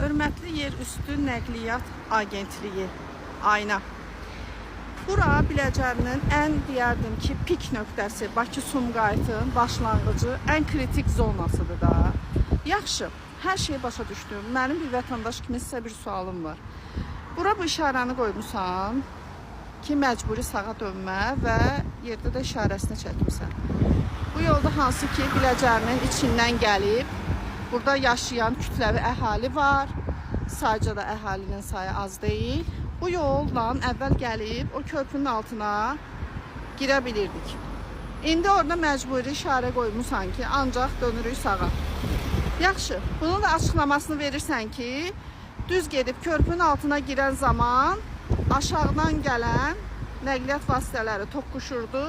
Hörmətli Yerüstü Nəqliyyat Agentliyi, Ayna. Bura Biləcərinin ən deyərdim ki, pik nöqtəsi, Bakı-Sumqayıtın başlanğıcı, ən kritik zonasıdır da. Yaxşı, hər şeyi başa düşdüm. Mənim bir vətəndaş kimi sizə bir sualım var. Bura bu işarəni qoymusan ki, məcburi sağa dönmə və yerdə də işarəsini çəkmirsən. Bu yolda hansı ki, Biləcərinin içindən gəlib, burada yaşayan kütləvi əhali var. Sadəcə də əhalinin sayı az deyil. Bu yolla əvvəl gəlib o körpünün altına girə bilirdik. İndi orada məcburi işarə qoymusan ki, ancaq dönürük sağa. Yaxşı, bunun da açıqlamasını verirsən ki, düz gedib körpünün altına girən zaman aşağıdan gələn nəqliyyat vasitələri toqquşurdu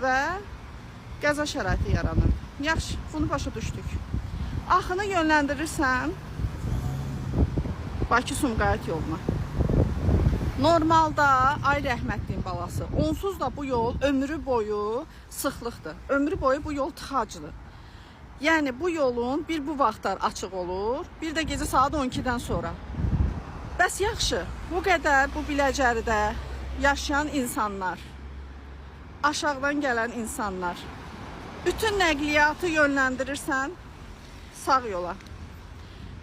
və qəza şəraiti yaranır. Yaxşı, bunu başa düşdük. Axını yönləndirirsən Bakı-Sumqayıt yoluna. Normalda, ay rəhmətliyin balası, onsuz da bu yol ömrü boyu sıxlıqdır. Ömrü boyu bu yol tıxacıdır. Yəni bu yolun bir bu vaxtlar açıq olur, bir də gecə saat 12-dən sonra. Bəs yaxşı, bu qədər bu Biləcəridə yaşayan insanlar, aşağıdan gələn insanlar, bütün nəqliyyatı yönləndirirsən sağ yola.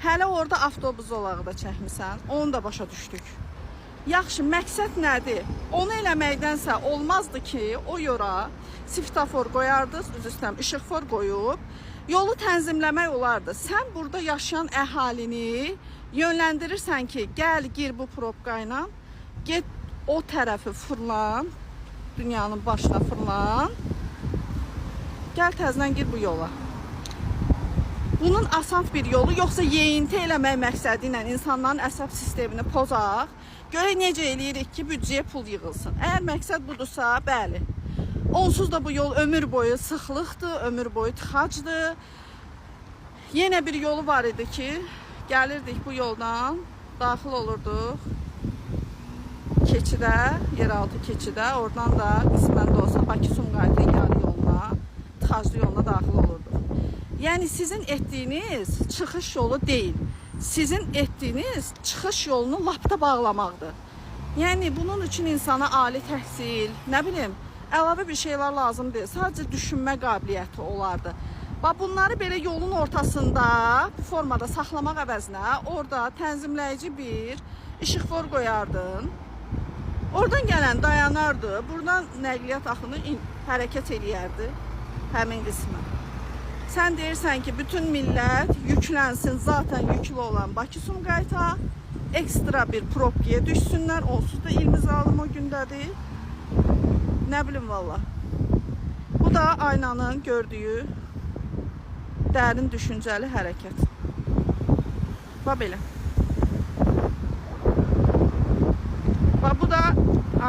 Hələ orada avtobus zolağı da çəkmirsən, onu da başa düşdük. Yaxşı, məqsəd nədir? Onu eləməkdənsə olmazdı ki, o yora svetofor qoyardınız, üz üstəm işıqfor qoyub, yolu tənzimləmək olardı. Sən burada yaşayan əhalini yönləndirirsən ki, gəl gir bu probka ilə, get o tərəfi fırlan, dünyanın başına fırlan, gəl təzdən gir bu yola. Bunun asant bir yolu, yoxsa yeyinti eləmək məqsədi ilə insanların əsəb sistemini pozaq, görək necə eləyirik ki, büdcəyə pul yığılsın. Əgər məqsəd budursa, bəli. Onsuz da bu yol ömür boyu sıxlıqdır, ömür boyu tıxacdır. Yenə bir yolu var idi ki, gəlirdik bu yoldan, daxil olurduq keçidə, yeraltı keçidə, oradan da qismən də olsa Bakı-Sumqayıtın yarı yoluna, tıxaclı yoluna daxil olurduq. Yəni sizin etdiyiniz çıxış yolu deyil. Sizin etdiyiniz çıxış yolunu lapda bağlamaqdır. Yəni bunun üçün insana ali təhsil, nə bilim, əlavə bir şeylər lazım deyil. Sadəcə düşünmə qabiliyyəti olardı. Bax bunları belə yolun ortasında bu formada saxlamaq əvəzinə orada tənzimləyici bir işıqfor qoyardın. Oradan gələn dayanardı. Buradan nəqliyyat axını hərəkət eləyərdi həmin qismə. Sən deyirsən ki, bütün millət yüklənsin zaten yüklü olan Bakı-Sumqayıta, ekstra bir probkaya düşsünlər, onsuz da ilmizalım o gündədir. Nə bilim valla. Bu da aynanın gördüyü dərin düşüncəli hərəkət. Bax belə. Bax bu da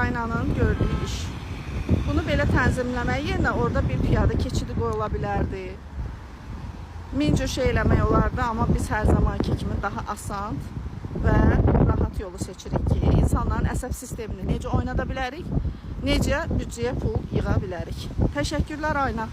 aynanın gördüyü iş. Bunu belə tənzimləmək yerinə orada bir piyada keçidi qoyula bilərdi. Min cür şey eləmək olardı, amma biz hər zamanki kimi daha asan və rahat yolu seçirik ki, insanların əsəb sistemini necə oynada bilərik, necə büdcəyə pul yığa bilərik. Təşəkkürlər Ayna.